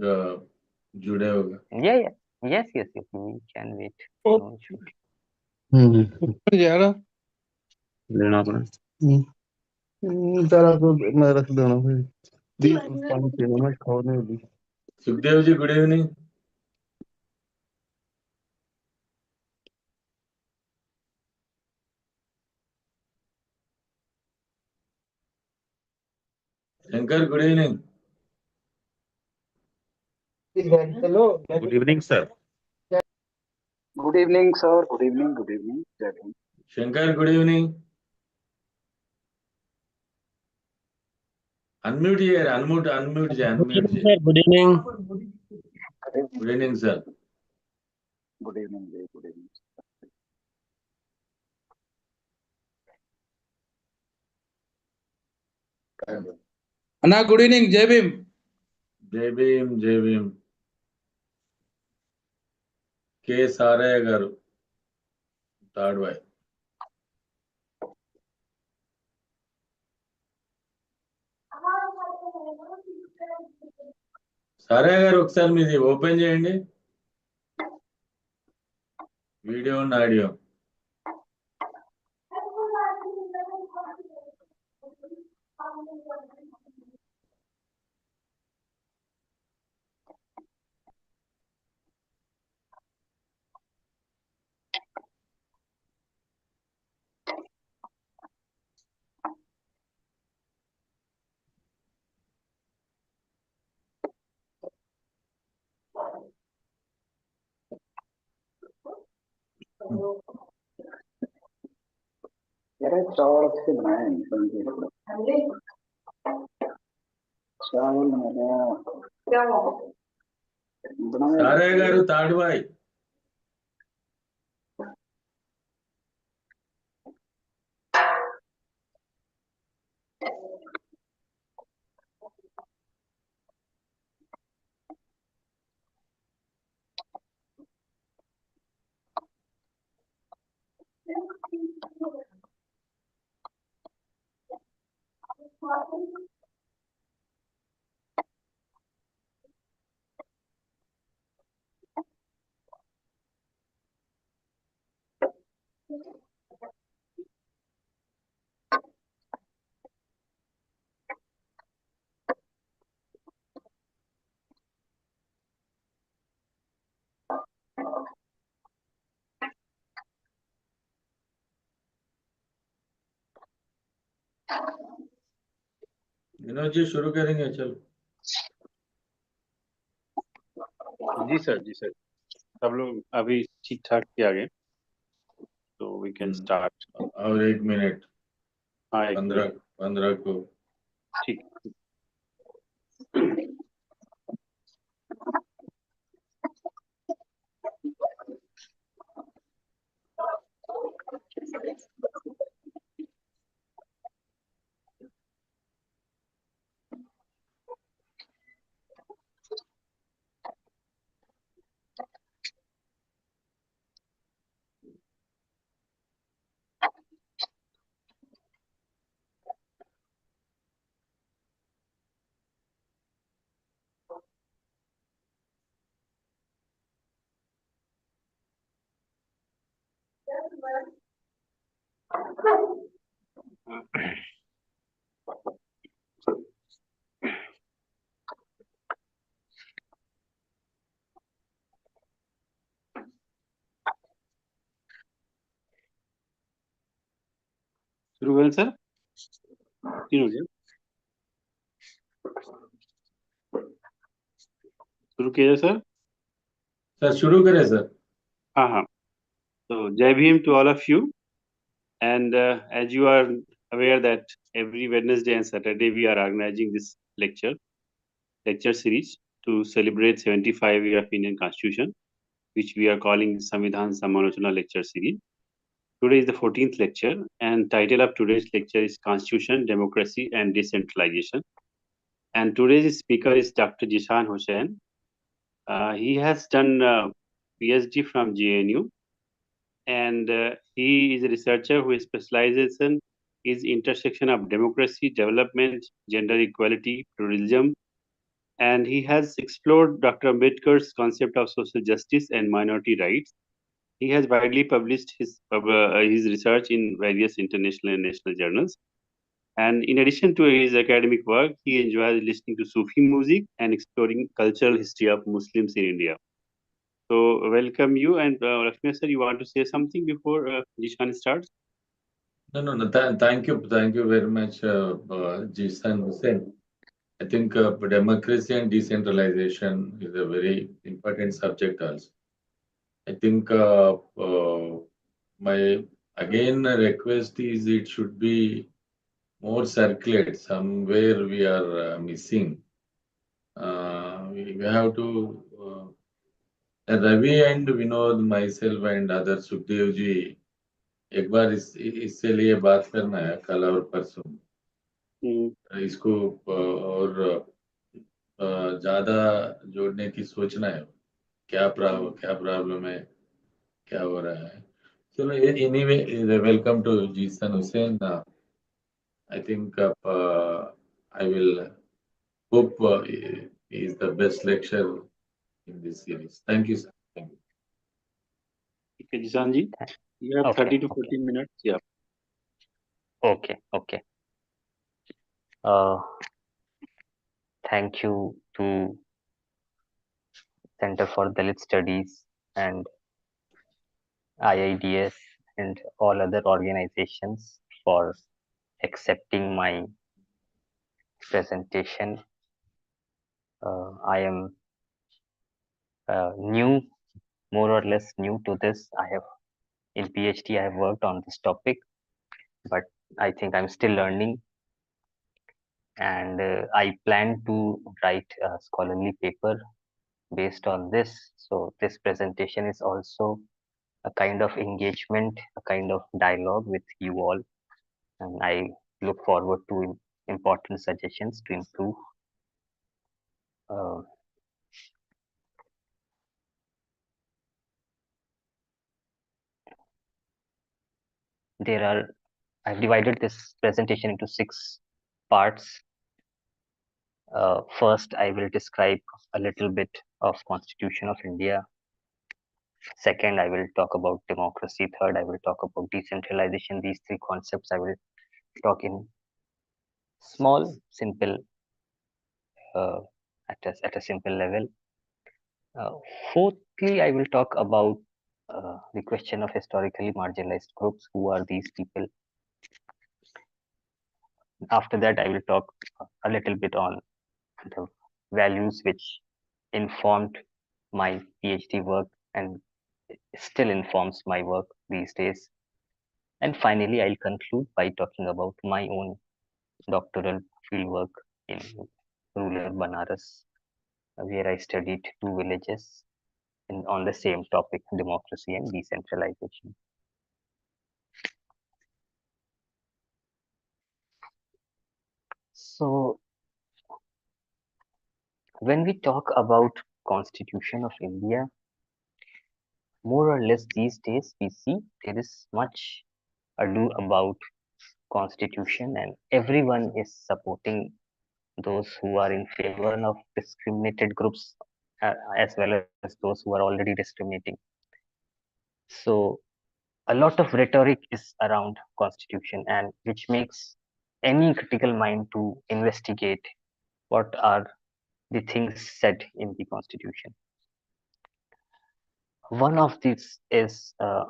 जुड़े होगा। Yeah. Yes. We can wait. Oh. No issue. जा रहा लेना पड़ा। जरा तो मैं रख देना भाई। दी पानी पीने में खाने दी। Sukhdev ji, good evening. Shankar, good evening. Hello, good evening sir. Good evening sir, good evening, good evening, जय हिंद। Shankar, good evening. अनम्यूट यार, अनम्यूट जी, अनम्यूट जी। Good evening. Good evening sir. Good evening जय, गुड इवनिंग। अन्ना गुड इवनिंग, जय भीम। जय भीम, जय भीम। के सारे गाరు తాడ్వాయ్। సారే గారు, ఒకసారి మీది ఓపెన్ చేయండి, వీడియో అండ్ ఆడియో. यार ये चावल अच्छे बनाए हैं, समझे? चावल बनाए సారే గారు తాడ్వాయ్। विनोद जी शुरू करेंगे, चलो। जी सर, जी सर। सब लोग अभी ठीक ठाक किया गए, तो वी कैन स्टार्ट। और 1 मिनट, हाँ, 1 मिनट। 15 को। ठीक। शुरू करें सर? 3 हो गया। शुरू किया सर? सर शुरू करें सर। हाँ। So Jai Bhim to all of you, and as you are aware that every Wednesday and Saturday we are organizing this lecture series to celebrate 75 years of Indian Constitution, which we are calling Samvidhan Samalochana lecture series. Today is the 14th lecture, and title of today's lecture is Constitution, Democracy and Decentralization. And today's speaker is Dr. Jishan Hussain. He has done PhD from JNU, and he is a researcher who specializes in intersection of democracy, development, gender equality, pluralism, and he has explored Dr. Ambedkar's concept of social justice and minority rights. He has widely published his research in various international and national journals. And in addition to his academic work, he enjoys listening to Sufi music and exploring cultural history of Muslims in India. So, welcome you. And Lakshmi sir, you want to say something before Jishan starts? No. Thank you. Thank you very much, Jisan Hussain. I think democracy and decentralization is a very important subject also. I think my again request is it should be more circulate. Somewhere we are missing. We have to Ravi and Vinod, myself and other Sukhdev ji एक बार इससे लिए बात करना है कल और परसों इसको और ज्यादा जोड़ने की सोचना है क्या प्रॉब्लम है क्या हो रहा है चलो anyway welcome to Zeeshan Hussain I think I will hope is the best lecture in this series. Thank you, sir. Thank you. Okay, Jishan ji, you have Okay, 30 to okay. 40 minutes. Yeah. Okay. Uh, thank you to Center for Dalit Studies and IIDS and all other organizations for accepting my presentation. I am new, more or less new to this. In PhD, I have worked on this topic, but I think I'm still learning. And I plan to write a scholarly paper based on this. So this presentation is also a kind of engagement, a kind of dialogue with you all. And I look forward to important suggestions to improve. Uh, I've divided this presentation into 6 parts. First, I will describe a little bit of Constitution of India. Second, I will talk about democracy. Third, I will talk about decentralization. These 3 concepts I will talk in small, simple, at a simple level. Fourthly, I will talk about the question of historically marginalized groups. Who are these people? After that, I will talk a little bit on the values which informed my PhD work and still informs my work these days. And finally, I'll conclude by talking about my own doctoral fieldwork in rural Banaras, where I studied 2 villages on the same topic, democracy and decentralization. So, when we talk about Constitution of India, more or less these days we see there is much ado about Constitution and everyone is supporting those who are in favor of discriminated groups as well as those who are already discriminating. So a lot of rhetoric is around Constitution and which makes any critical mind to investigate what are the things said in the Constitution. One of these is the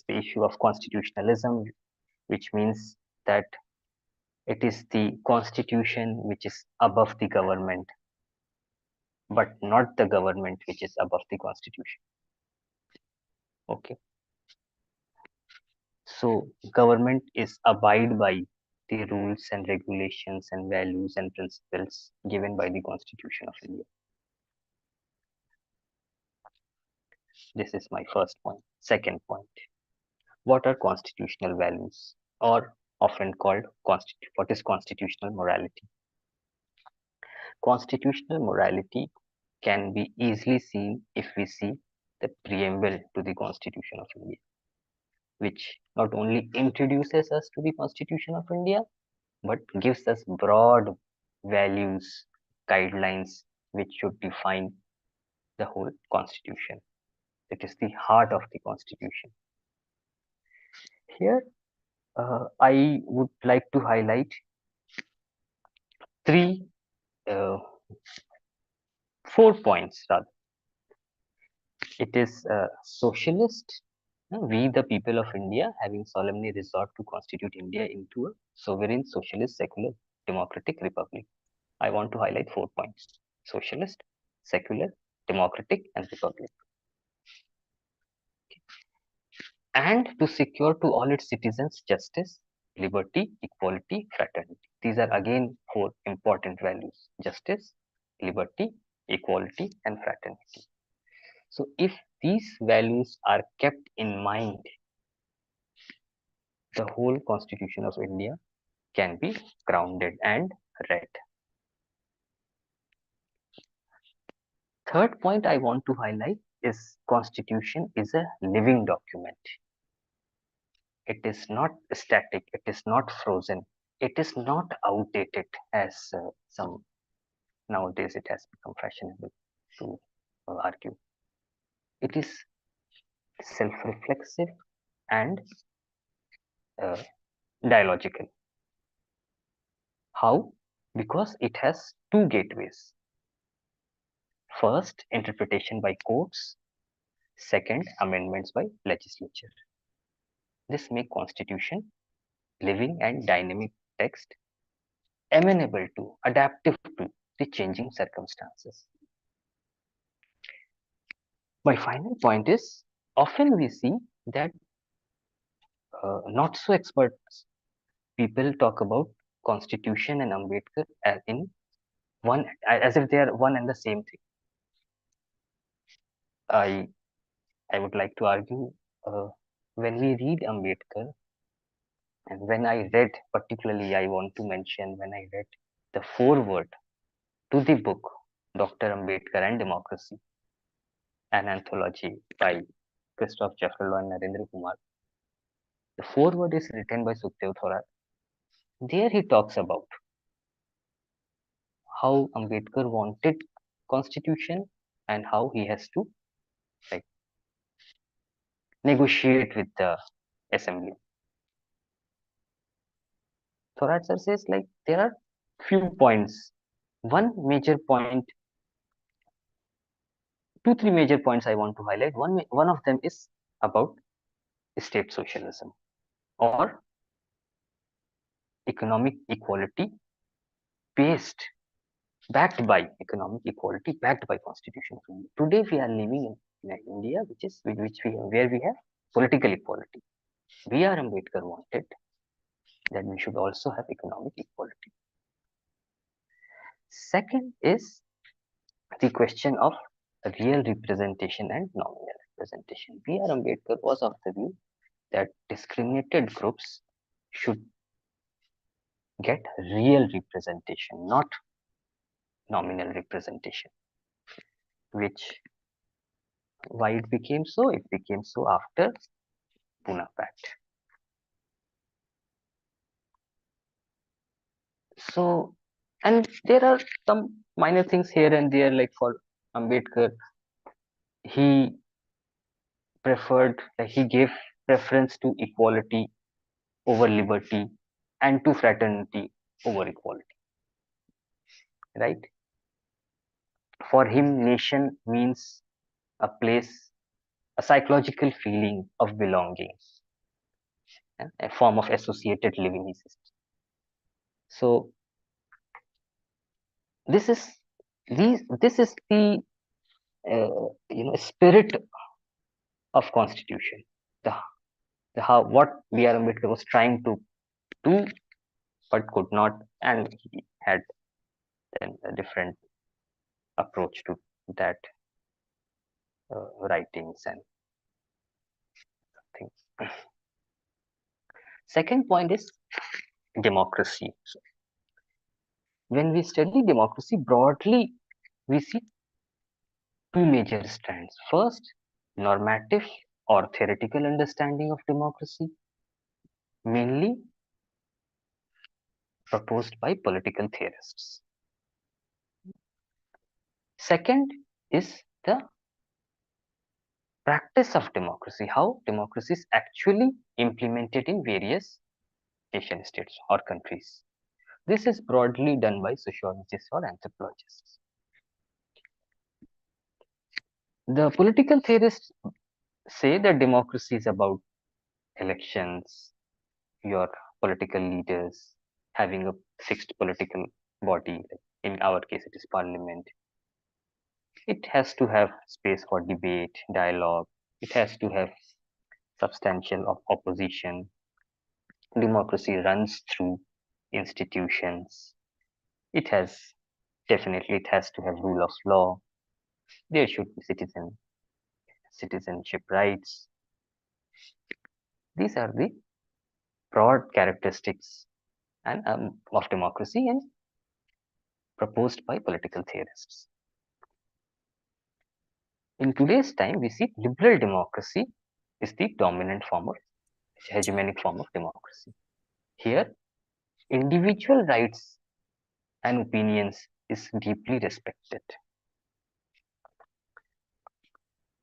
issue of constitutionalism, which means that it is the Constitution which is above the government, but not the government which is above the Constitution. Okay. So government is abide by the rules and regulations and values and principles given by the Constitution of India. This is my first point. Second point, what are constitutional values or often called what is constitutional morality? Constitutional morality can be easily seen if we see the preamble to the Constitution of India, which not only introduces us to the Constitution of India, but gives us broad values guidelines which should define the whole constitution. It is the heart of the constitution. Here, I would like to highlight three, uh, 4 points rather. It is socialist. We, the people of India, having solemnly resolved to constitute India into a sovereign, socialist, secular, democratic republic. I want to highlight 4 points: socialist, secular, democratic, and republic. And to secure to all its citizens justice, liberty, equality, fraternity. These are again 4 important values: justice, liberty, equality, and fraternity. So, if these values are kept in mind, the whole constitution of India can be grounded and read. Third point I want to highlight is constitution is a living document. It is not static, it is not frozen, it is not outdated as some nowadays it has become fashionable to argue. It is self-reflexive and uh, dialogical. How? Because it has two gateways. First, interpretation by courts. Second, amendments by legislature. This makes constitution living and dynamic text, amenable to, adaptive to the changing circumstances. My final point is, often we see that not so expert people talk about constitution and Ambedkar as in one, as if they are one and the same thing. I I would like to argue, when we read Ambedkar, and when I read, particularly I want to mention when I read the foreword to the book Dr. Ambedkar and Democracy, an anthology by Christoph Jeffrello and Narendra Kumar. The foreword is written by Sukhdev Thorat. There he talks about how Ambedkar wanted constitution and how he has to like negotiate with the assembly. Thorat sir says like there are few points. One major point, two, three major points I want to highlight. One of them is about state socialism or economic equality based, backed by economic equality, backed by constitution. Today we are living in India, where we have political equality. B.R. Ambedkar wanted that we should also have economic equality. Second is the question of real representation and nominal representation. B.R. Ambedkar was of the view that discriminated groups should get real representation, not nominal representation. Which, why it became so? It became so after Pune Pact. So, and there are some minor things here and there, like for Ambedkar, he preferred, like he gave preference to equality over liberty and to fraternity over equality, right? For him, nation means a place, a psychological feeling of belonging, a form of associated living, he says. So this is this is the spirit of constitution, the, the how what B.R. Ambedkar was trying to do but could not, and he had then a different approach to that writings and things. Second point is democracy. So when we study democracy broadly, we see two major strands. First, normative or theoretical understanding of democracy, mainly proposed by political theorists. Second is the practice of democracy, how democracy is actually implemented in various nation states or countries. This is broadly done by sociologists or anthropologists. The political theorists say that democracy is about elections, your political leaders having a fixed political body. In our case, it is parliament. It has to have space for debate, dialogue. It has to have substantial opposition. Democracy runs through institutions. It has definitely it has to have rule of law. There should be citizenship rights. These are the broad characteristics and of democracy and proposed by political theorists. In today's time, we see liberal democracy is the dominant form of hegemonic form of democracy. Here, individual rights and opinions is deeply respected.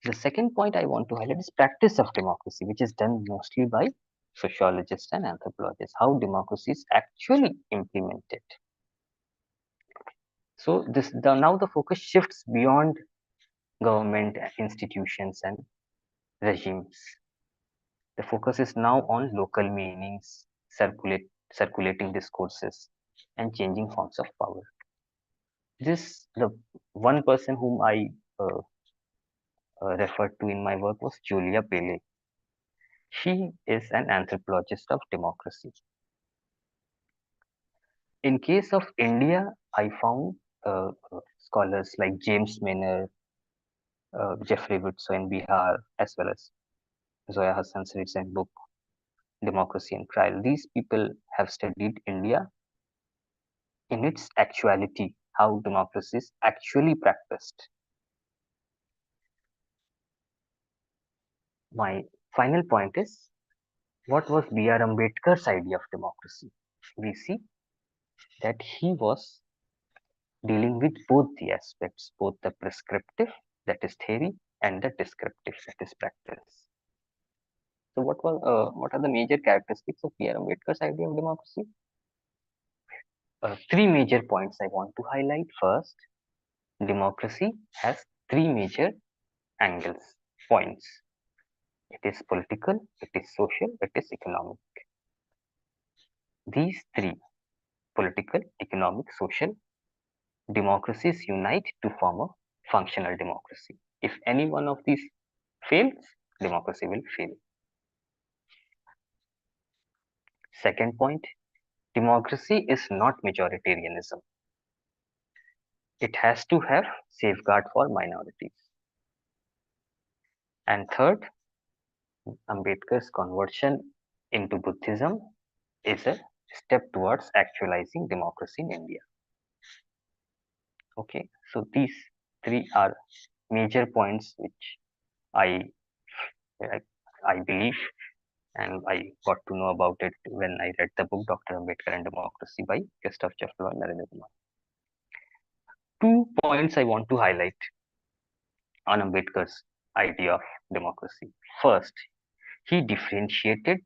The second point I want to highlight is practice of democracy, which is done mostly by sociologists and anthropologists, how democracy is actually implemented. So now the focus shifts beyond government institutions and regimes. The focus is now on local meanings, circulating discourses, and changing forms of power. The one person whom I referred to in my work was Julia Pele. She is an anthropologist of democracy. In case of India, I found scholars like James Maynard, Jeffrey Woodso in Bihar, as well as Zoya Hassan's recent book, Democracy and Trial. These people have studied India in its actuality, how democracy is actually practiced. My final point is, what was B.R. Ambedkar's idea of democracy? We see that he was dealing with both the aspects, both the prescriptive, that is theory, and the descriptive, that is practice. So what are the major characteristics of B.R. Ambedkar's idea of democracy? Three major points I want to highlight. First, democracy has three major angles, points. It is political, it is social, it is economic. These three, political, economic, social, democracies unite to form a functional democracy. If any one of these fails, democracy will fail. Second point, democracy is not majoritarianism. It has to have safeguard for minorities. And third, Ambedkar's conversion into Buddhism is a step towards actualizing democracy in India. Okay, so these three are major points which I believe, and I got to know about it when I read the book Dr. Ambedkar and Democracy by Christoph Jefflow and Narendra Kumar. 2 points I want to highlight on Ambedkar's idea of democracy. First, he differentiated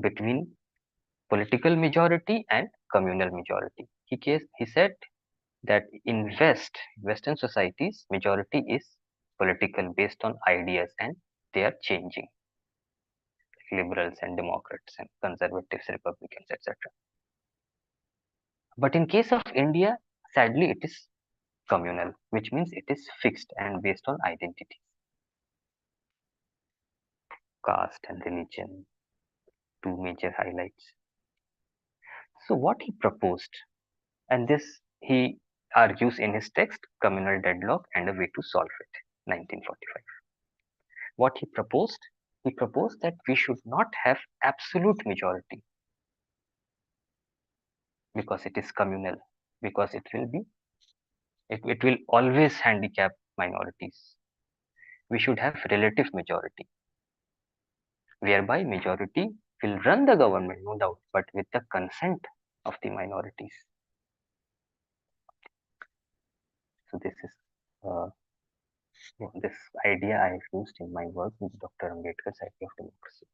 between political majority and communal majority. He said that in Western societies, majority is political based on ideas and they are changing. Liberals and Democrats and conservatives, Republicans, etc. But in case of India, sadly, it is communal, which means it is fixed and based on identities. Caste and religion, two major highlights. So what he proposed, and this he argues in his text, Communal Deadlock and a Way to Solve It, 1945. What he proposed that we should not have absolute majority because it is communal, because it will always handicap minorities. We should have relative majority, whereby majority will run the government, no doubt, but with the consent of the minorities. So this is This idea I have used in my work with Dr. Ambedkar's idea of democracy.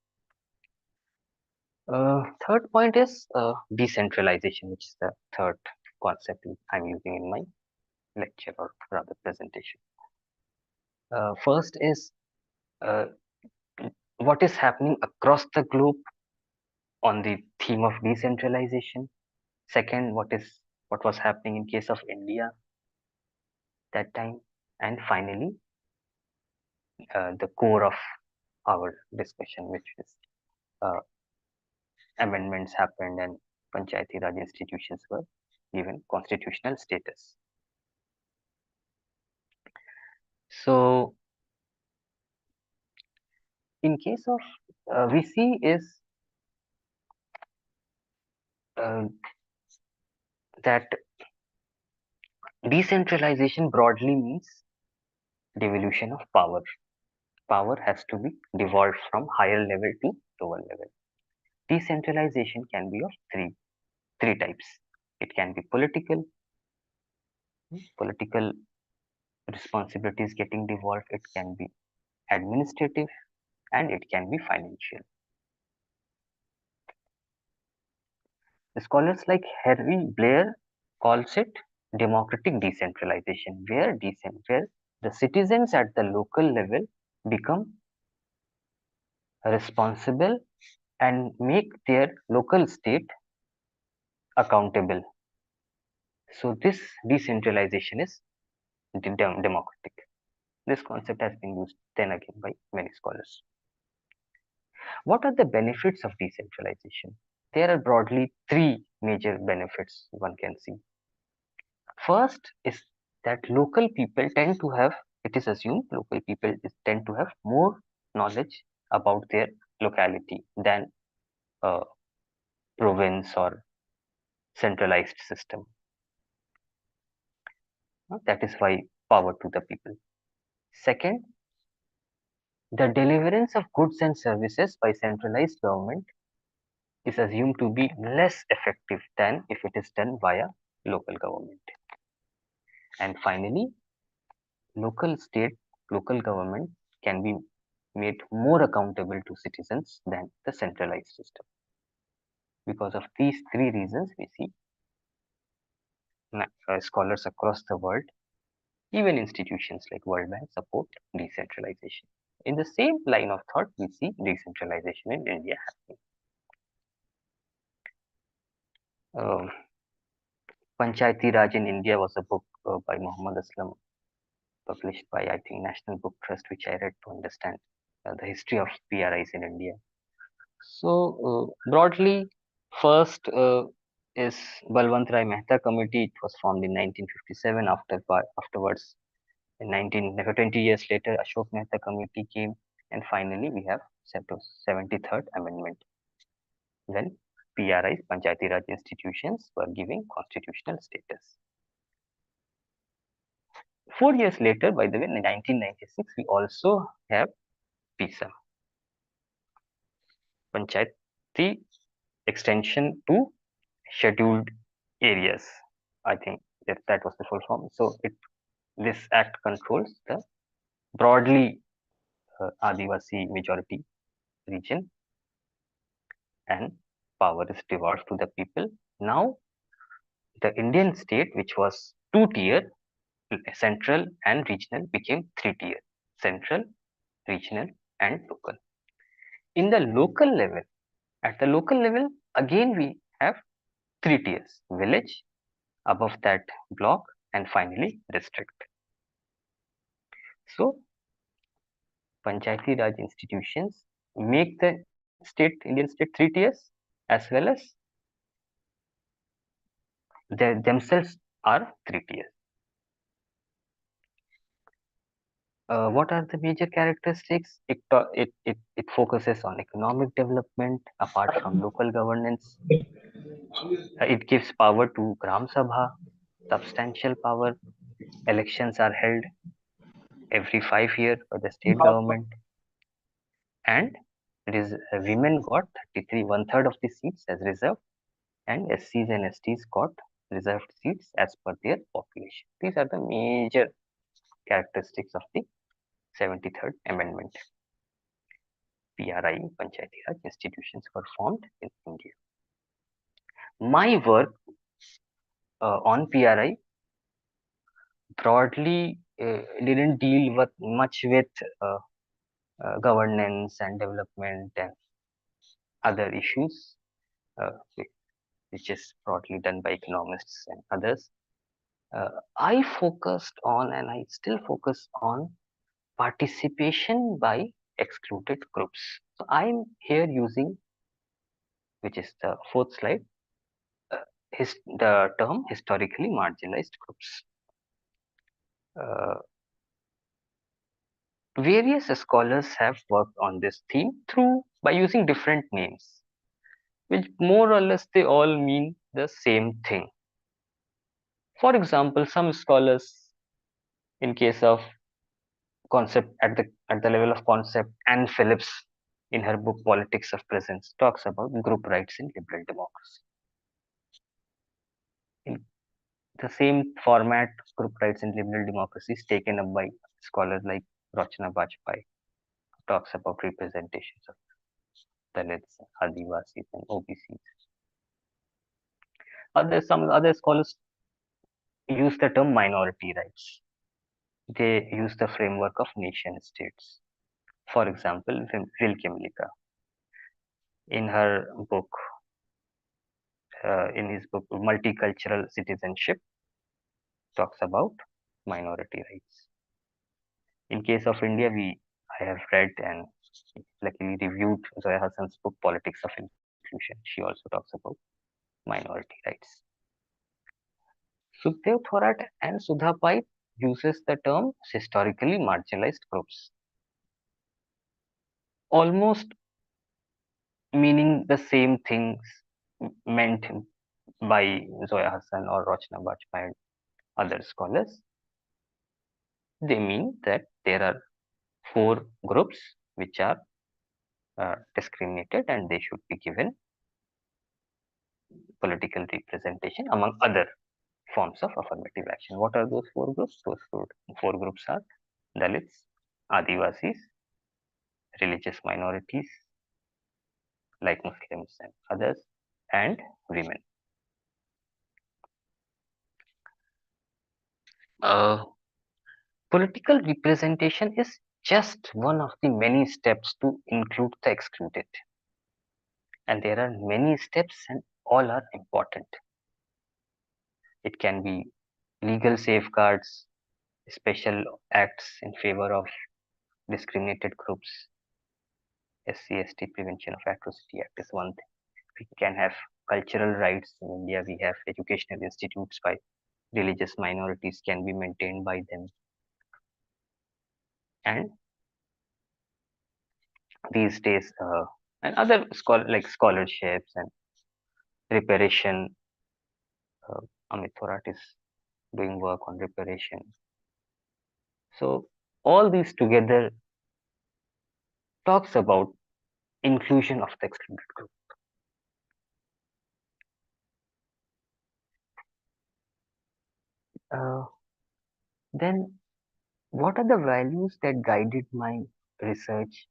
Third point is decentralization, which is the third concept I'm using in my lecture or rather presentation. First is uh, what is happening across the globe on the theme of decentralization. Second, what was happening in case of India that time, and finally the core of our discussion, which is uh, amendments happened and Panchayati Raj institutions were given constitutional status. So, in case of we see is uh, that decentralization broadly means devolution of power. Power has to be devolved from higher level to lower level. Decentralization can be of three types. It can be political responsibilities getting devolved. It can be administrative, and it can be financial. Scholars like Harvey Blair calls it democratic decentralization, where the citizens at the local level become responsible and make their local state accountable. So this decentralization is democratic. This concept has been used then again by many scholars. What are the benefits of decentralization? There are broadly three major benefits one can see. First is that local people tend to have, it is assumed local people tend to have more knowledge about their locality than a province or centralized system. That is why power to the people. Second, the deliverance of goods and services by centralized government is assumed to be less effective than if it is done via local government. And finally, local government can be made more accountable to citizens than the centralized system. Because of these three reasons, we see scholars across the world, even institutions like World Bank, support decentralization. In the same line of thought, we see decentralization in India happening. Panchayati Raj in India was a book by Muhammad Aslam, published by, I think, National Book Trust, which I read to understand the history of PRIs in India. So, broadly, first is Balwant Rai Mehta Committee. It was formed in 1957. Afterwards, in 20 years later, Ashok Mehta Committee came, and finally, we have 73rd Amendment, when PRIs, Panchayati Raj institutions, were given constitutional status. 4 years later, by the way, in 1996, we also have PISA, Panchayati extension to scheduled areas. I think that was the full form. So this act controls the broadly Adivasi majority region, and power is devolved to the people. Now, the Indian state, which was two-tier, central and regional, became three-tier: central, regional, and local. In the local level, at the local level, again we have three tiers: village, above that block, and finally district. So, Panchayati Raj institutions make the Indian state three tiers, as well as they themselves are three tiers. What are the major characteristics? It focuses on economic development apart from local governance. It gives power to Gram Sabha, substantial power. Elections are held every 5 years by the state government, and it is women got 33, one-third of the seats as reserved, and SCs and STs got reserved seats as per their population. These are the major characteristics of the 73rd Amendment. PRI, Panchayati Raj institutions were formed in India. My work on PRI broadly didn't deal with much with governance and development and other issues, which is broadly done by economists and others. I focused on, and I still focus on, participation by excluded groups. So I'm here using, which is the fourth slide, uh, the term historically marginalized groups. Various scholars have worked on this theme through by using different names, which more or less they all mean the same thing. For example, some scholars, in case of concept at the level of concept, Anne Phillips, in her book Politics of Presence, talks about group rights in liberal democracy. In the same format, group rights in liberal democracy is taken up by scholars like Rachna Bajpai, who talks about representations of Dalits, Adivasis, and OBCs. Some other scholars use the term minority rights. They use the framework of nation states. For example, Rilke Mlika, in her book, in his book Multicultural Citizenship, talks about minority rights. In case of India, I have read and luckily reviewed Zoya Hassan's book Politics of Inclusion. She also talks about minority rights. Sukhdev Thorat and Sudha Pai uses the term historically marginalized groups, almost meaning the same things meant by Zoya Hassan or Rachna Bajpai and other scholars. They mean that there are 4 groups which are discriminated and they should be given political representation among other forms of affirmative action. What are those 4 groups? Those 4 groups are Dalits, Adivasis, religious minorities like Muslims and others, and women. Political representation is just one of the many steps to include the excluded. And there are many steps and all are important. It can be legal safeguards, special acts in favor of discriminated groups. SC/ST Prevention of Atrocity Act is one thing. We can have cultural rights. In India, we have educational institutes by religious minorities can be maintained by them. And these days, and other scholarships and reparation. Amit Thorat is doing work on reparation. So all these together talks about inclusion of the excluded group. Then what are the values that guided my research?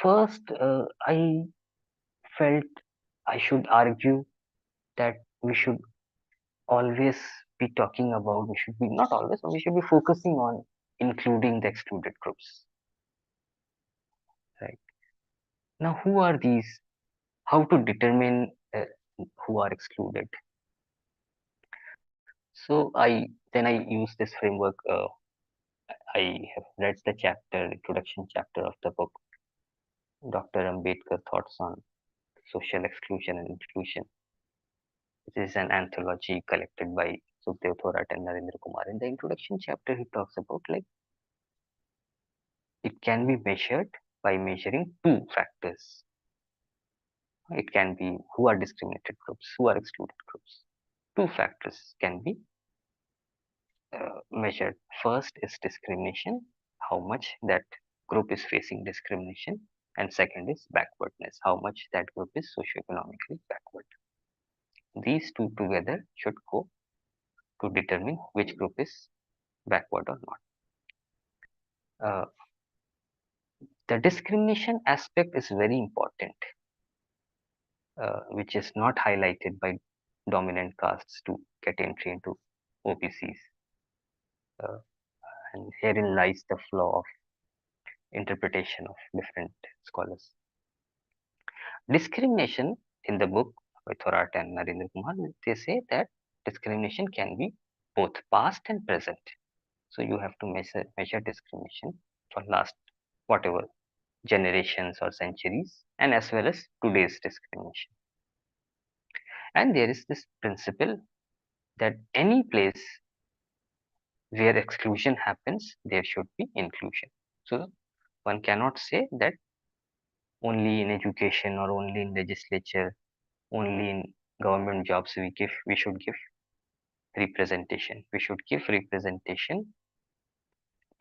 First, I felt I should argue that we should always be talking about, we should be not always, but we should be focusing on including the excluded groups. Right. Now, who are these? How to determine who are excluded? So I use this framework. I have read the introduction chapter of the book, Dr. Ambedkar Thoughts on Social Exclusion and Inclusion. This is an anthology collected by Sukhdev Thorat and Narendra Kumar. In the introduction chapter, he talks about it can be measured by measuring 2 factors. It can be who are discriminated groups, who are excluded groups. 2 factors can be measured. First is discrimination, how much that group is facing discrimination, and second is backwardness, how much that group is socioeconomically backward. These 2 together should go to determine which group is backward or not. The discrimination aspect is very important, which is not highlighted by dominant castes to get entry into OBCs. And herein lies the flaw of interpretation of different scholars. Discrimination in the book by Thorat and Narendra Kumar, they say that discrimination can be both past and present. So you have to measure discrimination for last whatever generations or centuries, and as well as today's discrimination. And there is this principle that any place where exclusion happens, there should be inclusion. So one cannot say that only in education or only in legislature, only in government jobs we should give representation. We should give representation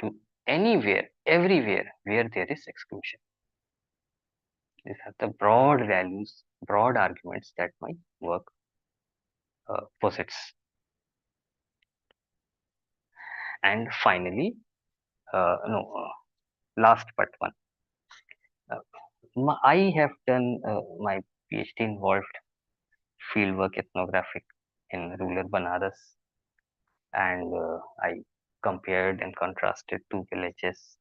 to anywhere, everywhere where there is exclusion. These are the broad values, broad arguments that my work posits. And finally, last but one. I have done my PhD involved fieldwork ethnographic in rural Banaras, and I compared and contrasted two villages.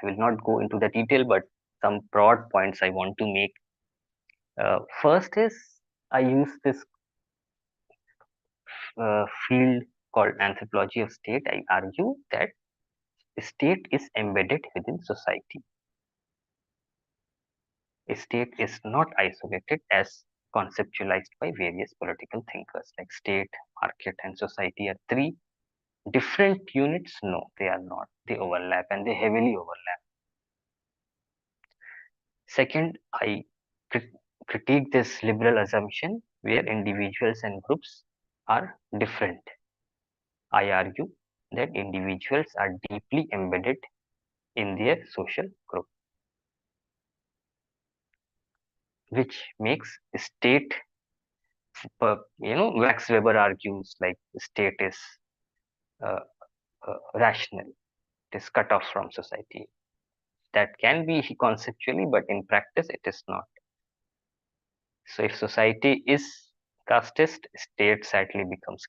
I will not go into the detail, but some broad points I want to make. First is I use this field called anthropology of state. I argue that state is embedded within society. A state is not isolated as conceptualized by various political thinkers, like state, market, and society are three different units. No, they are not. They overlap, and they heavily overlap. Second, I critique this liberal assumption where individuals and groups are different. I argue that individuals are deeply embedded in their social group, which makes state, Max Weber argues like state is rational, it is cut off from society. That can be conceptually, but in practice it is not. So if society is casteist, state sadly becomes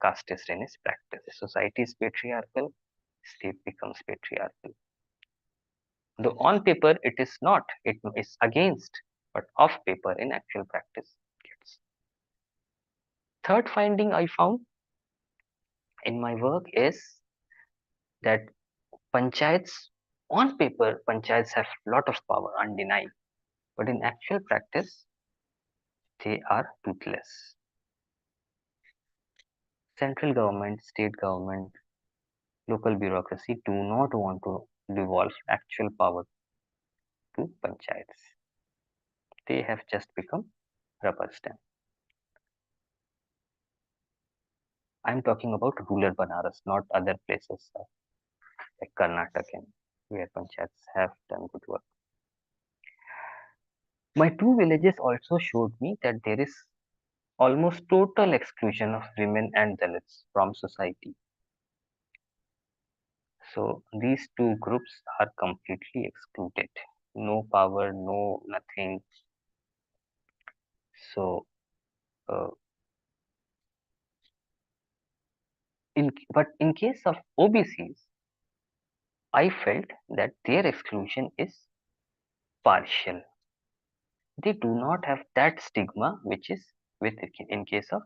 casteist in its practice. If society is patriarchal, state becomes patriarchal. Though on paper it is not, it is against, but off paper in actual practice. Yes. Third finding I found in my work is that panchayats, on paper, panchayats have a lot of power, undeniable, but in actual practice, they are toothless. Central government, state government, local bureaucracy do not want to devolve actual power to panchayats. They have just become rubber stamp. I am talking about rural Banaras, not other places like Karnataka, where panchayats have done good work. My two villages also showed me that there is almost total exclusion of women and Dalits from society. So these two groups are completely excluded. No power, no nothing. So, but in case of OBCs, I felt that their exclusion is partial. They do not have that stigma which is with in case of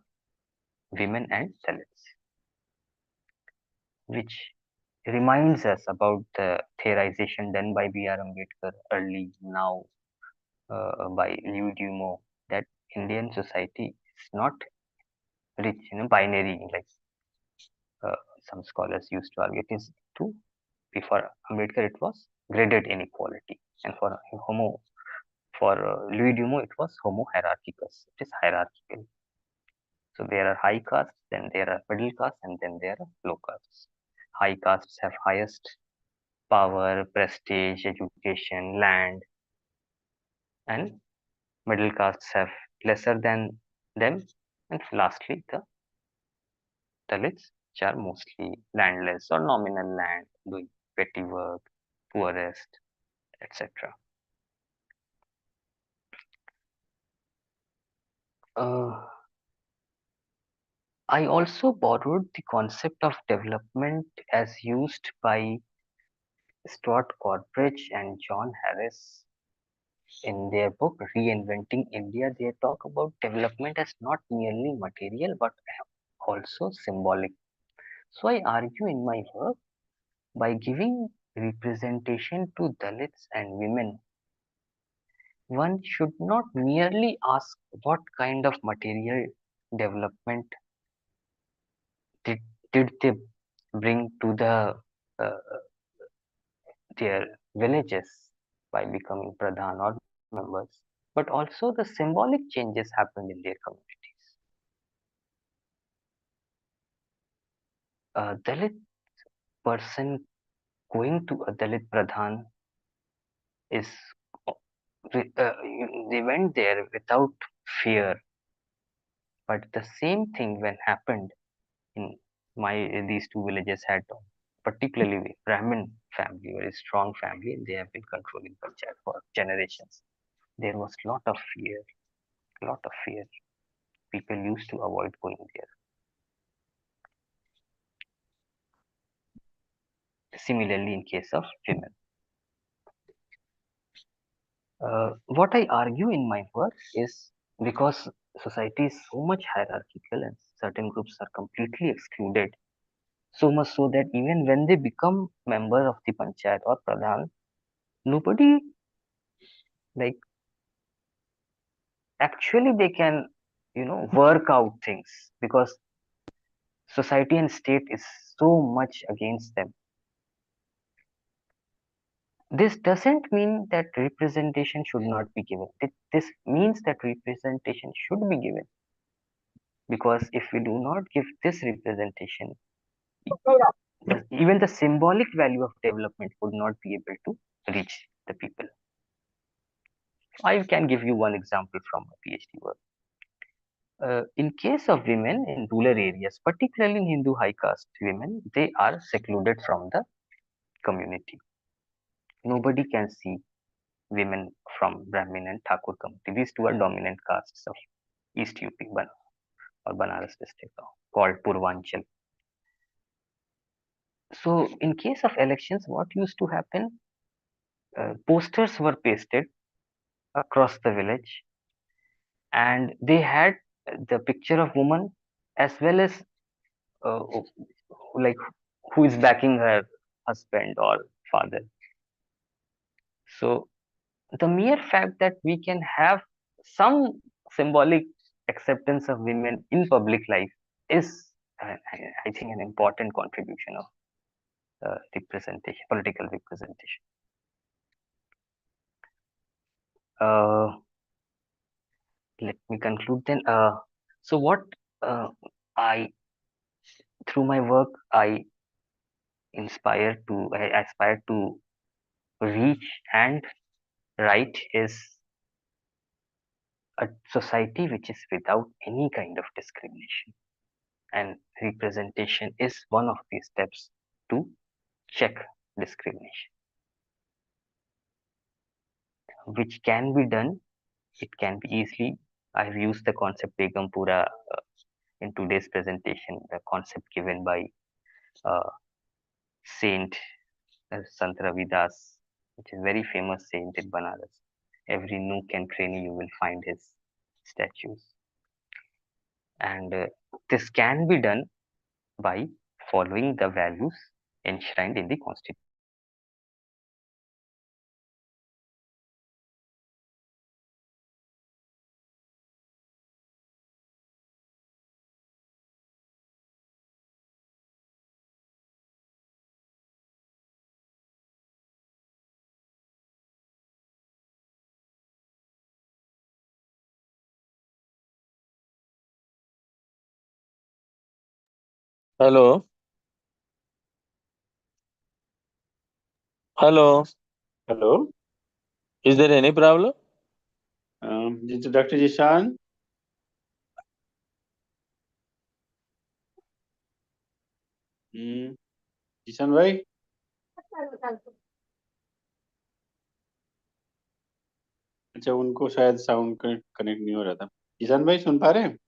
women and Dalits, which reminds us about the theorization done by B.R. Ambedkar early, now by Louis Dumont, that Indian society is not rich, binary, like some scholars used to argue. It is two. Before Ambedkar, it was graded inequality, and for Louis Dumont, it was homo hierarchicus. It is hierarchical. So there are high castes, then there are middle castes, and then there are low castes. High castes have highest power, prestige, education, land, and middle castes have lesser than them, and lastly the Dalits which are mostly landless or nominal land, doing petty work, poorest, etc. Uh, I also borrowed the concept of development as used by Stuart Corbridge and John Harris in their book Reinventing India. They talk about development as not merely material but also symbolic. So I argue in my work by giving representation to Dalits and women, one should not merely ask what kind of material development did, did they bring to uh, their villages by becoming pradhan or members, but also the symbolic changes happened in their communities. A Dalit person going to a Dalit pradhan is they went there without fear, but the same thing when happened in my these two villages had particularly Brahmin family, very strong family, and they have been controlling panchayat for generations. There was lot of fear. People used to avoid going there. Similarly, in case of women, what I argue in my work is because society is so much hierarchical and certain groups are completely excluded, so much so that even when they become member of the panchayat or pradhan, nobody like actually they can work out things because society and state is so much against them. This doesn't mean that representation should not be given. This means that representation should be given because if we do not give this representation, even the symbolic value of development would not be able to reach the people. I can give you one example from my PhD work. In case of women in rural areas, particularly in Hindu high caste women, they are secluded from the community. Nobody can see women from Brahmin and Thakur community. These two are dominant castes of East UP or Banaras district called Purvanchal. So, in case of elections, what used to happen? Posters were pasted across the village, and they had the picture of woman as well as uh, like who is backing her husband or father. So the mere fact that we can have some symbolic acceptance of women in public life is, I think, an important contribution of representation, political representation. Uh, Let me conclude then. So what I through my work I aspire to reach and write is a society which is without any kind of discrimination, and representation is one of the steps to check discrimination, which can be done. It can be easily. I've used the concept Begumpura in today's presentation, the concept given by uh, Saint Sant Ravidas, which is very famous saint in Banaras. Every nook and cranny you will find his statues. And this can be done by following the values enshrined in the Constitution. Hello. Hello. Hello, Is there any problem? this is Dr. Jishan. Kishan भाई, अच्छा उनको शायद sound connect नहीं हो रहा था। किशन भाई सुन पा रहे हैं?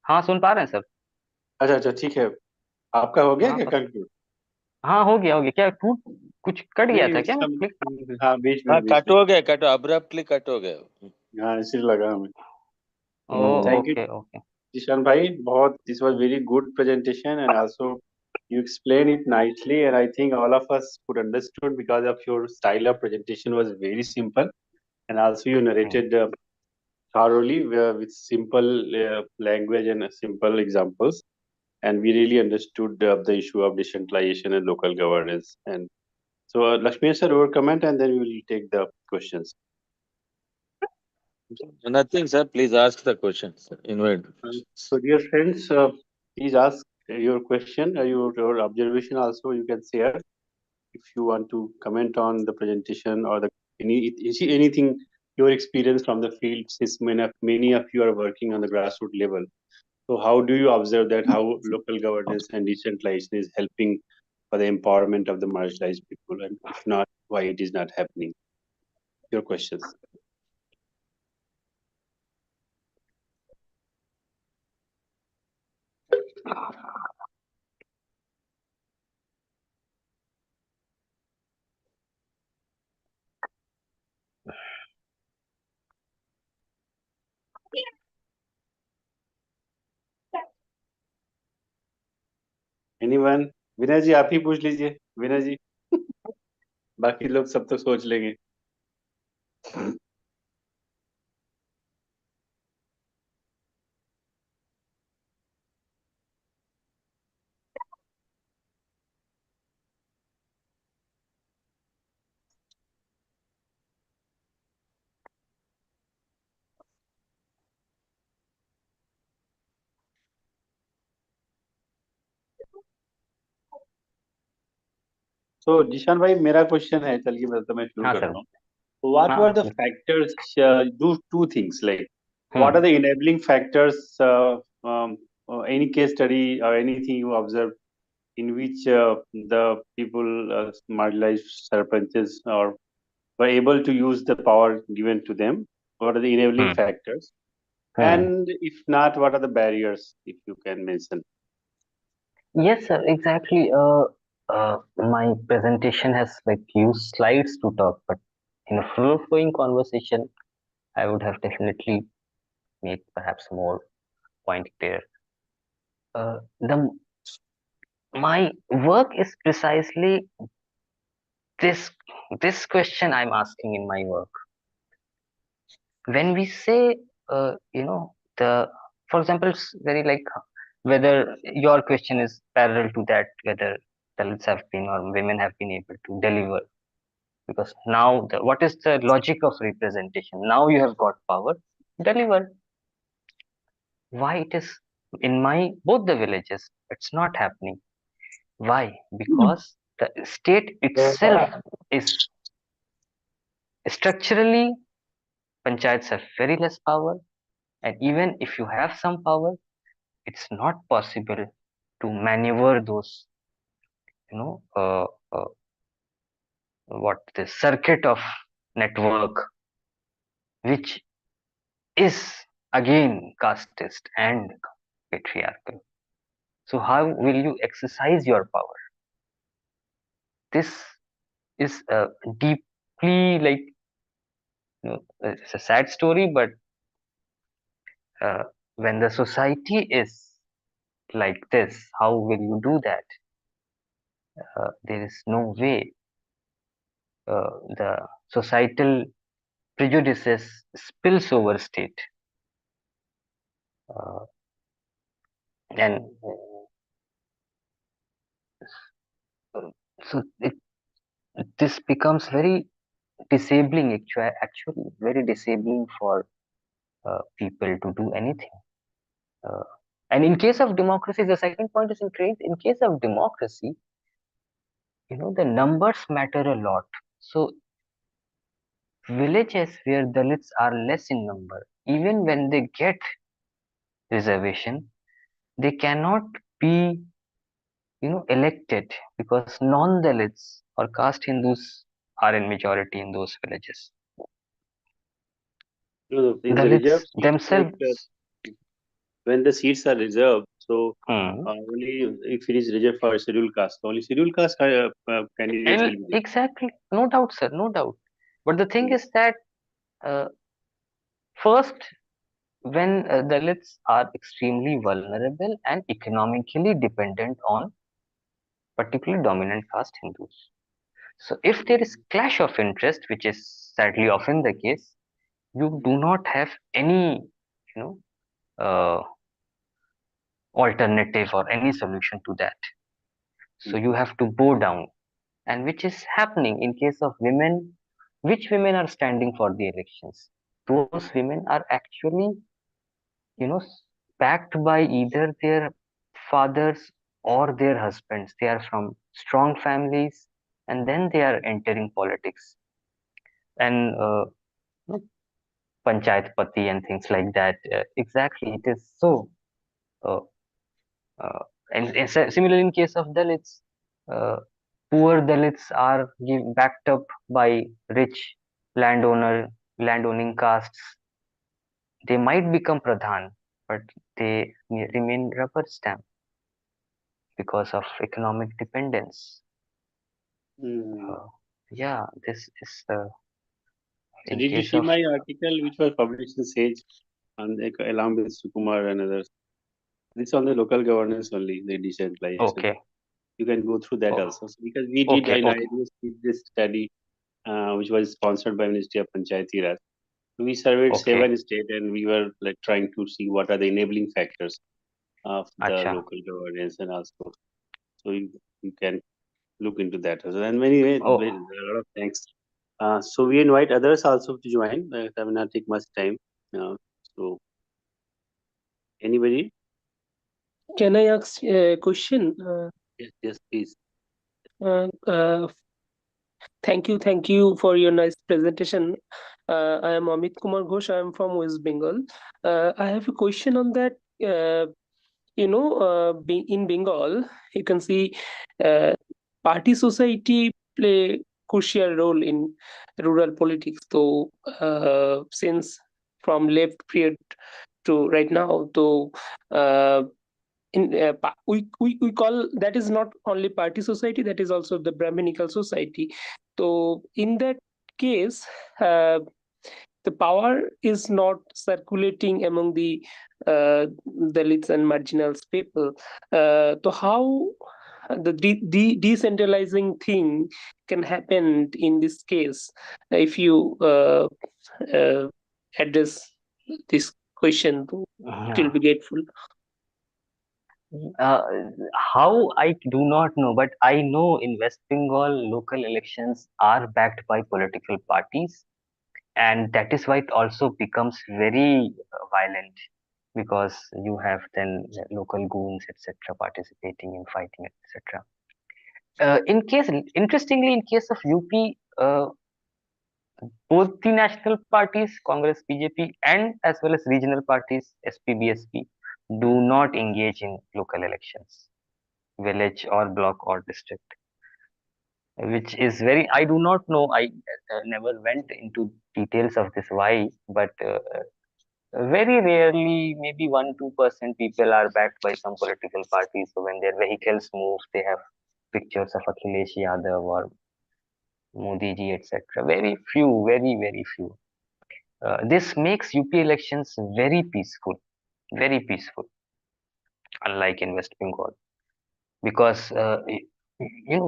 हाँ, सुन पा रहे हैं सर। अच्छा अच्छा, ठीक है। आपका हो गया हाँ क्या सर। कंक्लूड? हाँ, हो गया, हो गया। क्या टूट कुछ कट गया था नहीं क्या? सब, क्लिक। हाँ बीच में हाँ, बीच कट में। हो गया, कट अब्रप्टली कट हो गया। हाँ इसी लगा हमें। Oh, thank you okay, okay. Dishan bhai, बहुत this was very good presentation and also you explained it nicely and I think all of us could understood because of your style of presentation was very simple and also you hmm, narrated thoroughly with simple language and simple examples and we really understood the issue of decentralization and local governance and so Lakshmi sir your comment and then we will take the questions. Nothing, sir. Please ask the questions. Invite. So dear friends, please ask your question, your observation also you can share if you want to comment on the presentation or the anything your experience from the field since many of you are working on the grassroots level. So how do you observe that how local governance and decentralization is helping for the empowerment of the marginalized people and if not why it is not happening? Your questions. Anyone? विनय जी आप ही पूछ लीजिए विनय जी बाकी लोग सब तो सोच लेंगे. तो जिशान भाई मेरा क्वेश्चन है चलिए मैं शुरू हाँ सर। करता हूँ. What were हाँ। the factors? Do two things like what are hmm. the enabling factors? Any case study or anything you observed in which the people, marginalized sarpanches, or were able to use the power given to them? What are the enabling hmm. factors? Hmm. And if not, what are the barriers? If you can mention. Yes, sir. Exactly. My presentation has like used slides to talk, but in a flow-flowing conversation, I would have definitely made perhaps more point clear. The My work is precisely this this question I'm asking in my work. When we say, the for example, it's very like whether your question is parallel to that, whether Dalits have been or women have been able to deliver. Because now, what is the logic of representation? Now you have got power, deliver. Why it is in my both the villages? It's not happening. Why? Because the state itself is structurally, panchayats have very less power, and even if you have some power, it's not possible to maneuver those, you know, what the circuit of network, which is again casteist and patriarchal. So how will you exercise your power? This is a deeply like, it's a sad story, but when the society is like this, how will you do that? There is no way. The societal prejudices spills over state, uh, and so this becomes very disabling. Actually, very disabling for people to do anything. Uh, and in case of democracy, the second point is in case of democracy, the numbers matter a lot. So villages where Dalits are less in number, even when they get reservation, they cannot be elected because non-Dalits or caste Hindus are in majority in those villages. No, in the reserved Dalits seats, themselves. when the seats are reserved, so Hmm. only if it is reserved for scheduled caste, only scheduled caste candidates will And be there. exactly, no doubt, sir, no doubt. But the thing Hmm. is that uh, first, when Dalits are extremely vulnerable and economically dependent on particularly dominant caste Hindus. So, if there is clash of interest, which is sadly often the case, you do not have any, you know, alternative or any solution to that. So, you have to bow down, and which is happening in case of women. Which women are standing for the elections? Those women are actually, you know, backed by either their fathers or their husbands. They are from strong families, and then they are entering politics and you know, panchayat pati and things like that. Exactly, it is so. Uh, and similarly, in case of Dalits, uh, poor Dalits are backed up by rich landowning castes. They might become pradhan, but they remain rubber stamp because of economic dependence. Hmm. Uh, yeah, this is So in did you case see of my article which was published in Sage and along with Sukumar and others? This on the local governance only, the decentralization. okay, You can go through that oh, also. So because we did, okay, I okay, did this study, which was sponsored by Ministry of Panchayati Raj. We surveyed okay, 7 states and we were like trying to see what are the enabling factors of the acha, local governance and also. So you can look into that as well. And anyway, oh, a lot of thanks. So we invite others also to join. That will not take much time. Uh, so anybody? Can I ask a question? Yes, yes, please. Uh, uh, thank you for your nice presentation. I am Amit Kumar Ghosh. I am from West Bengal. I have a question on that. In Bengal, you can see uh, party society play crucial role in rural politics. So, since from left period to right now, to uh, we call that is not only party society, that is also the brahminical society. So in that case, uh, the power is not circulating among the Dalits and marginals people. So how the decentralizing thing can happen in this case? If you uh, address this question, it will yeah. be grateful. Uh, how I do not know, but I know in West Bengal local elections are backed by political parties, and that is why it also becomes very violent because you have then local goons etc. participating in fighting etc. In case, interestingly, in case of UP, both the national parties, Congress, BJP, and as well as regional parties, SP, BSP, do not engage in local elections, village or block or district, which is very. I do not know. I never went into details of this why, but very rarely, maybe 1-2% people are backed by some political parties. So when their vehicles move, they have pictures of Akhilesh Yadav or Modi ji, etc. Very few, very, very few. This makes UP elections very peaceful, unlike in West Bengal, because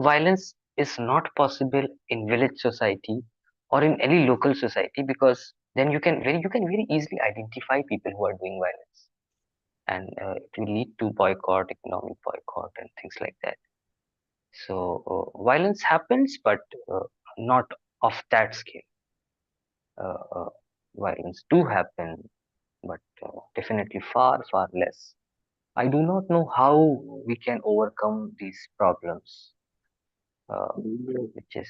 violence is not possible in village society or in any local society because then you can very easily identify people who are doing violence, and it will lead to boycott, economic boycott, and things like that. So violence happens, but not of that scale. Uh, uh, Violence do happen, but definitely far less. I do not know how we can overcome these problems, uh, which is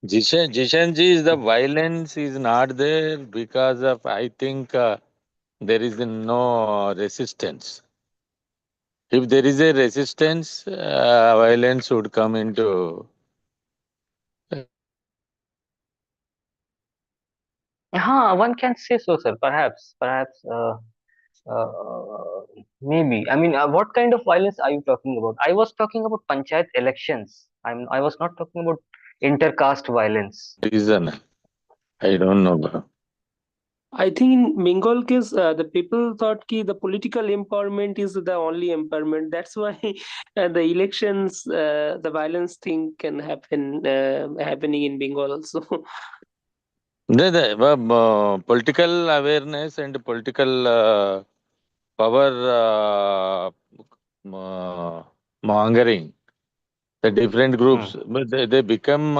Jishan ji, is the violence is not there because of, I think, there is no resistance. If there is a resistance, violence would come into. One can say so, sir. Perhaps, maybe. I mean, what kind of violence are you talking about? I was talking about panchayat elections. I was not talking about intercaste violence. Reason. I don't know. I think in Bengal case, the people thought ki the political empowerment is the only empowerment. That's why the elections, the violence thing can happen happening in Bengal also. Political awareness and political power uh, mongering. The different Hmm. groups, but they become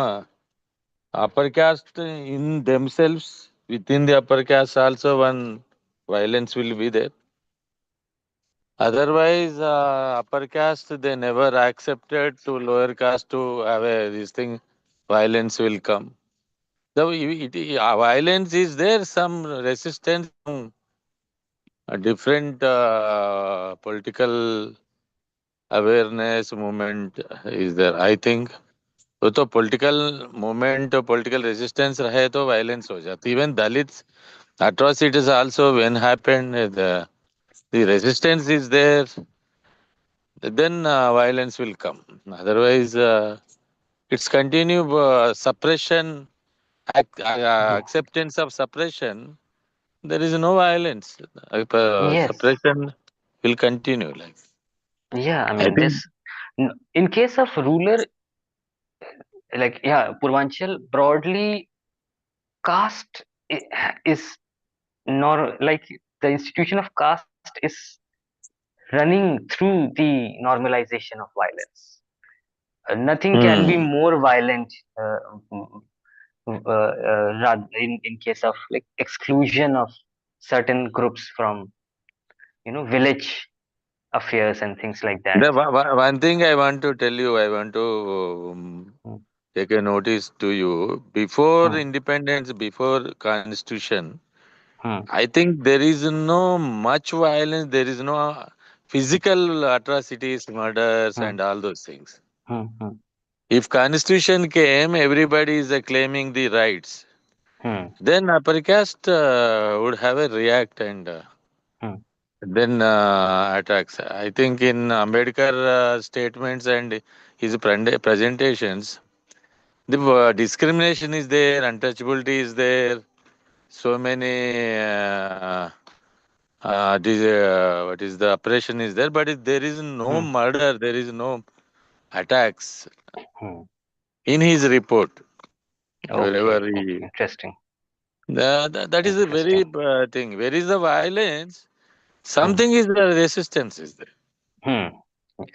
upper caste in themselves. Within the upper caste, also one violence will be there. Otherwise, upper caste they never accepted to lower caste to have this thing. Violence will come. So violence is there. Some resistance, some different political awareness movement is there. I think तो political movement political resistance रहे तो violence हो जाती. Even Dalits atrocities also when happened the resistance is there, then violence will come. Otherwise it's continue suppression, Yeah. acceptance of suppression. There is no violence. Yes. Suppression will continue like. Yeah. I I mean, think. in case of ruler, like, yeah, Purvanchal, broadly, caste is nor like the institution of caste is running through the normalization of violence. Nothing can be Hmm. more violent in case of like exclusion of certain groups from village affairs and things like that. One thing I want to tell you, I want to Hmm, take a notice to you. Before hmm, independence, before constitution, hmm, I think there is no much violence. There is no physical atrocities, murders, hmm, and all those things. hmm, hmm, If constitution came, everybody is claiming the rights. hmm, Then upper caste would have a react and hmm, then attacks. I think in Ambedkar statements and his presentations, the discrimination is there, untouchability is there, so many what is the oppression is there, but there is no hmm. murder, there is no attacks Hmm. in his report. Okay, Wherever he, interesting, that is a very interesting. thing. Where is the violence? Hmm, Something is the resistance is there. hmm.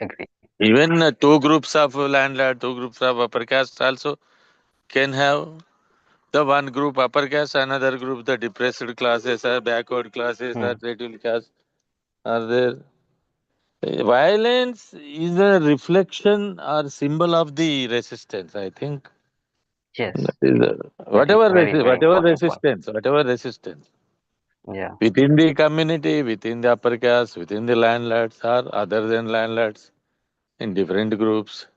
Agree. Even two groups of landlord, two groups of upper caste also can have the one group upper caste, another group the depressed classes or backward classes or Hmm. scheduled caste are there. Violence is a reflection or symbol of the resistance. I think that Yes, is very, very, very important point. whatever resistance Yeah, within the community, within the upper caste, within the landlords or other than landlords in different groups.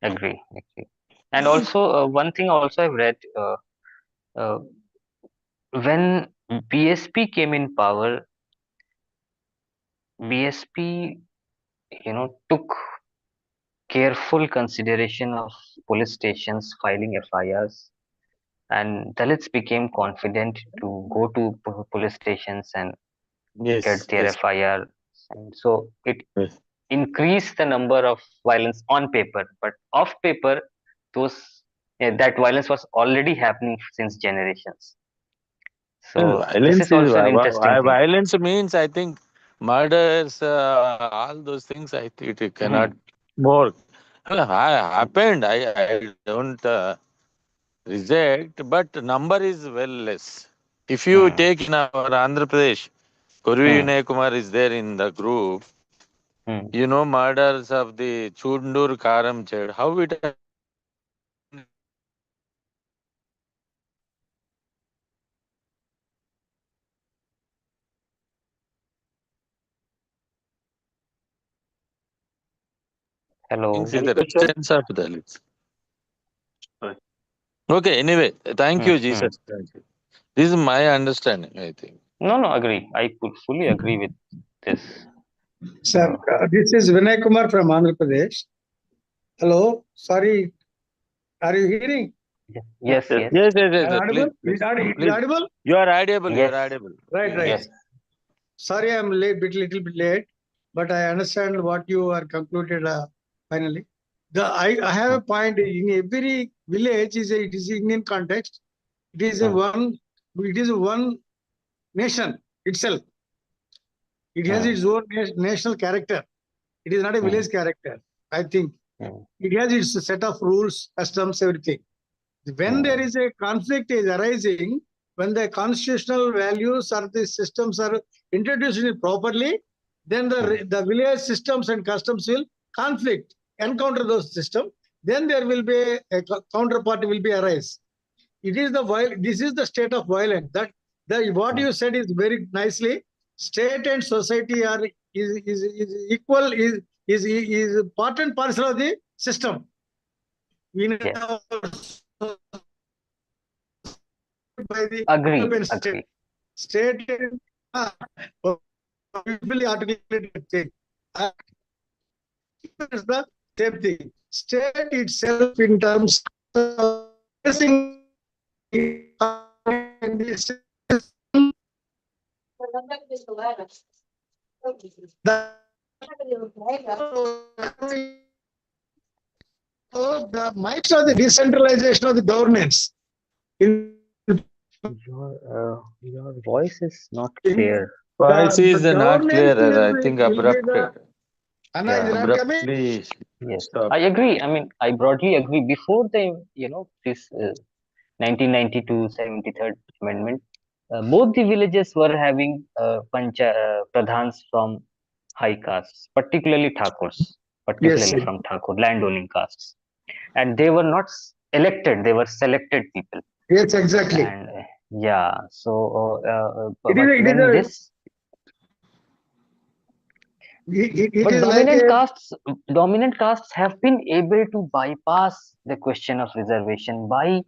agree, agree. And also, one thing also I've read, uh, when BSP came in power, BSP, took careful consideration of police stations filing FIRs, and Dalits became confident to go to police stations and get Yes, their yes, FIR. And so it yes. increased the number of violence on paper, but off paper, those that violence was already happening since generations. Well, So this is also an interesting thing. violence means I think murders, all those things. I think it cannot Hmm, more. Well, happened. I don't reject, but number is well less. If you hmm, take in our Andhra Pradesh, Kurvi hmm, Vinay Kumar is there in the group. hmm. You know murders of the Chundur Karam child. How it Hello. See Any the question? residents of Dalits. Sorry. Okay, anyway, thank you, Hmm, hmm. Jesus. Thank you. This is my understanding, I think. No, agree. I could fully agree with this. Sir, this is Vinay Kumar from Andhra Pradesh. Hello, sorry, are you hearing? Yes, Yes. yes, Yes, yes, yes, Am I yes. audible? Please, Is it please. audible? You are audible, you yes, are audible. Right, Yes. right. yes. Sorry, I'm little bit late, but I understand what you are concluded finally. I have a point. In every village it is Indian context. It is Hmm. it is one nation itself. It has Hmm. its own national character. It is not a Hmm. village character. I think Hmm. it has its set of rules, customs, everything. When there is a conflict is arising, when the constitutional values or the systems are introduced properly, then the village systems and customs will conflict, encounter those systems. Then there will be a counterpart will be arise. It is this is the state of violence. That what you said is very nicely. State and society are is equal is part and parcel of the system. In Yes. our by the Agree, European state. agree. State uh, usually articulated thing. It's the same thing. State itself in terms of addressing the system, the mindset of the decentralization of the governance in Your voice is not in clear. Voice is the not governance clear, will I think be the abrupted. Anna, is Yeah. it not coming? Abruptly Yes, stop. I agree. I mean, I broadly agree. Before the, this 1992 73rd Amendment, both the villages were having pradhans from high castes, particularly Thakurs, Yes, particularly sir. from Thakur landowning castes, and they were not elected; they were selected people. Yes, exactly. And yeah, so It but is when a this it but is like a dominant castes have been able to bypass the question of reservation by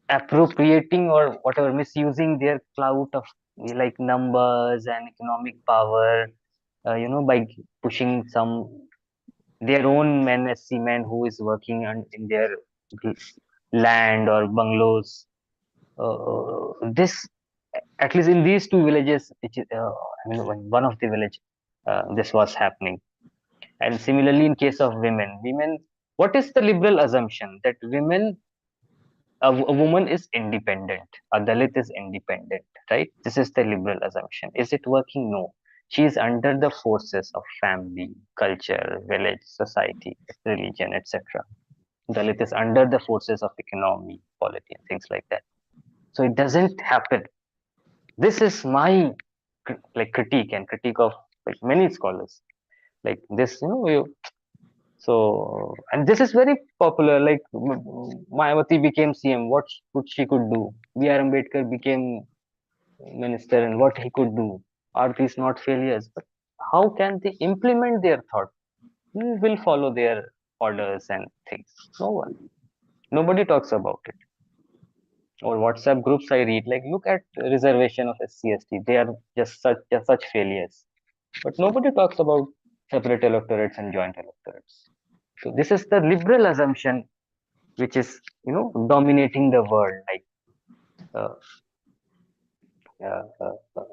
appropriating or whatever misusing their clout of like numbers and economic power, by pushing some their own men as seamen who is working in their land or bungalows. This at least in these two villages, which is I mean, one of the village, this was happening. And similarly, in case of women, what is the liberal assumption that a woman is independent, a Dalit is independent, right? This is the liberal assumption. Is it working? No. She is under the forces of family, culture, village, society, religion, etc. Dalit is under the forces of economy, polity, and things like that. So it doesn't happen. This is my critique and critique of like many scholars. Like this, so, and this is very popular. Like Mayawati became CM. What she could do? B.R. Ambedkar became minister, and what he could do? Are these not failures? But how can they implement their thought? Who will follow their orders and things? No one. Nobody talks about it. Or WhatsApp groups I read, like look at reservation of SC/ST. They are just such failures. But nobody talks about separate electorates and joint electorates. So this is the liberal assumption which is dominating the world. Like uh,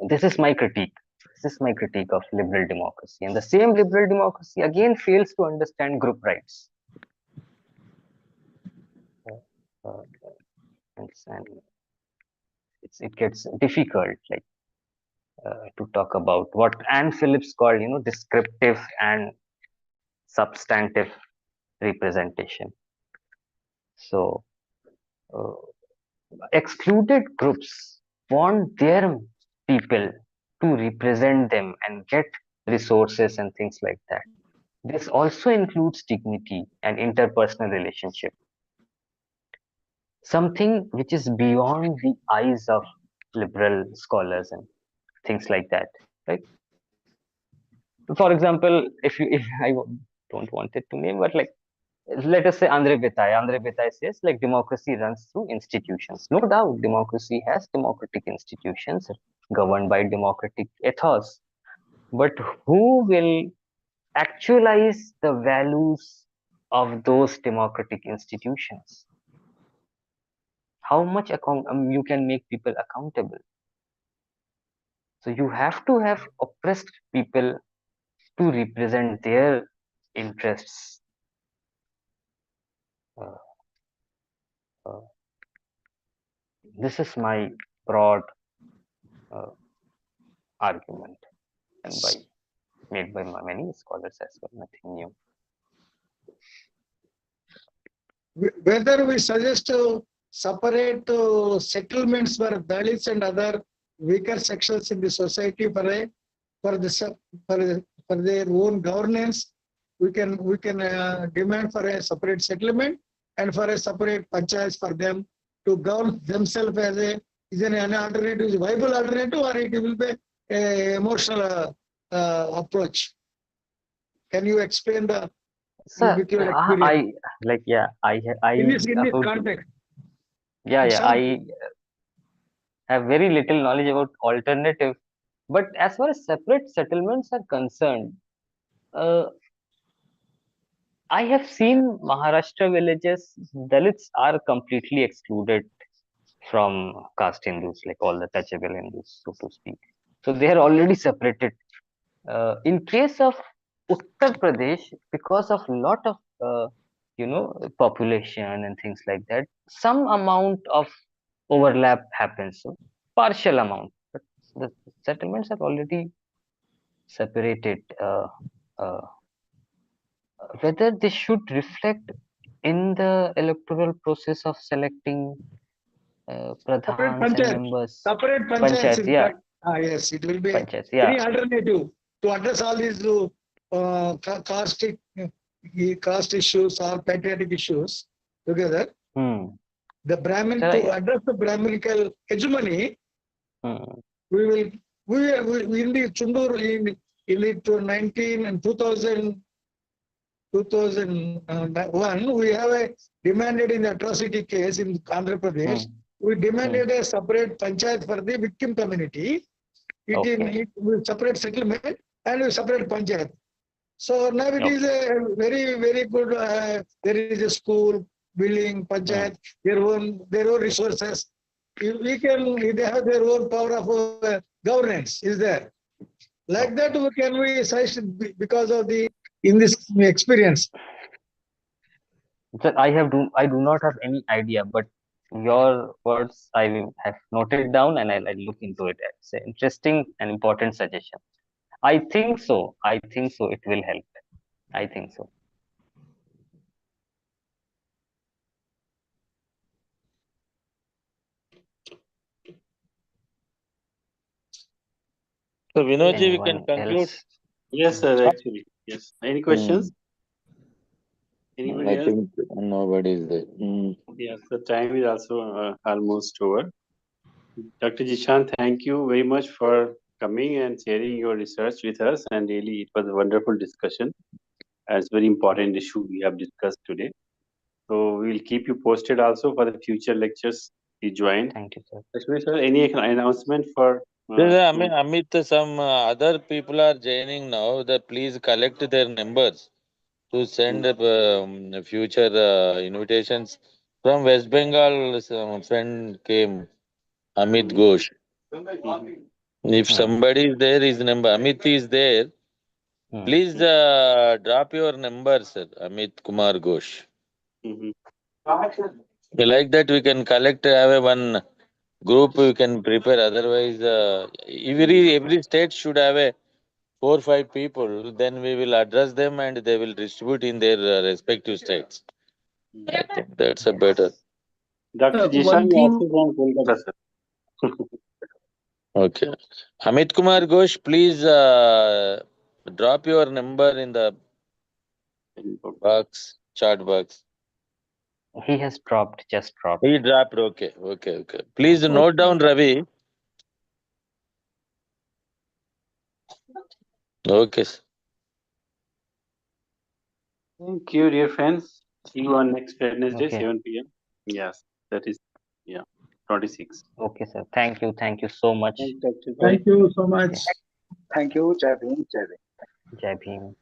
this is my critique. This is my critique of liberal democracy, and the same liberal democracy again fails to understand group rights. Uh, and it gets difficult, like to talk about what Anne Phillips called, descriptive and substantive representation. So uh, excluded groups want their people to represent them and get resources and things like that. This also includes dignity and interpersonal relationship, something which is beyond the eyes of liberal scholars and things like that, right? For example, if I don't want it to name, but like let us say Andre Betai. Andre Betai says like democracy runs through institutions. No doubt, democracy has democratic institutions governed by democratic ethos. But who will actualize the values of those democratic institutions? How much you can make people accountable? So you have to have oppressed people to represent their interests. Uh, uh, this is my broad uh, argument, and by made by many scholars as well. Nothing new. Whether we suggest to separate settlements for Dalits and other weaker sections in the society for their own governance, we can demand for a separate settlement and for a separate panchayats for them to govern themselves as is an alternative, is a viable alternative, or it will be a emotional approach. Can you explain Sir, with your experience I like yeah, in this about context? yeah, Some I have very little knowledge about alternative, but as far as separate settlements are concerned, uh, I have seen Maharashtra villages. Dalits are completely excluded from caste Hindus, like all the touchable Hindus, so to speak. So they are already separated. In case of Uttar Pradesh, because of lot of population and things like that, some amount of overlap happens, so partial amount, but the settlements are already separated. Uh, whether this should reflect in the electoral process of selecting separate pradhans and panchayat, members, separate panchayats panchayats, in yeah, fact. Yes, it will be panchayats, yeah. any alternative to address all these caste issues or patriotic issues together. Hmm. The Brahmin, So, to address the Brahminical hegemony, hmm. we will we in the Chundur in the 19 and 2001, we have a demanded in the atrocity case in Andhra Pradesh. Hmm. We demanded a separate panchayat for the victim community. Okay. We separate settlement and we separate panchayat. So now it is Okay. a very, very good. There is a school, building, Hmm. panchayat, their own resources. They have their own power of governance is there. Like that, we suggest because of the in this experience. So I do not have any idea, but your words I will have noted down and I'll look into it. It's an interesting and important suggestion. I think so. I think so. It will help. I think so. So Vinodji, we can Anyone conclude. else? Yes, sir. Actually, yes. Any questions? Anybody I else? think nobody is there. Yes, the time is also almost over. Dr. Jishan, thank you very much for coming and sharing your research with us. And really, it was a wonderful discussion. It's very important issue we have discussed today. So we will keep you posted also for the future lectures you joined. Thank you, sir. Lakshmi sir, any announcement for? Amit, some other people are joining now. That please collect their numbers to send future invitations. From West Bengal, some friend came, Amit Mhm, Ghosh. mhm, If Hmm. somebody is there, his number, Amit is there. Hmm. Please drop your number, sir, Amit Kumar Ghosh. mhm. Like that, we can collect, have a one group we can prepare. Otherwise, every state should have a 4 5 people. Then we will address them and they will distribute in their respective states. I think that's a better. Yes. Dr. Jishan One is also thing, from Kolkata, sir. Okay. Amit Kumar Ghosh, please drop your number in the box, chat box. He has dropped, just dropped. He dropped. Okay, okay, okay. Please Okay. note down, Ravi. Okay. Sir. Thank you, dear friends. See you on next Wednesday, Okay. 7 p.m. Yes, that is, yeah, 26. Okay, sir. Thank you. Thank you so much. Thanks, Dr. Bye. Thank you so much. Okay. Thank you. Jai Bhim. Jai Bhim. Jai Bhim.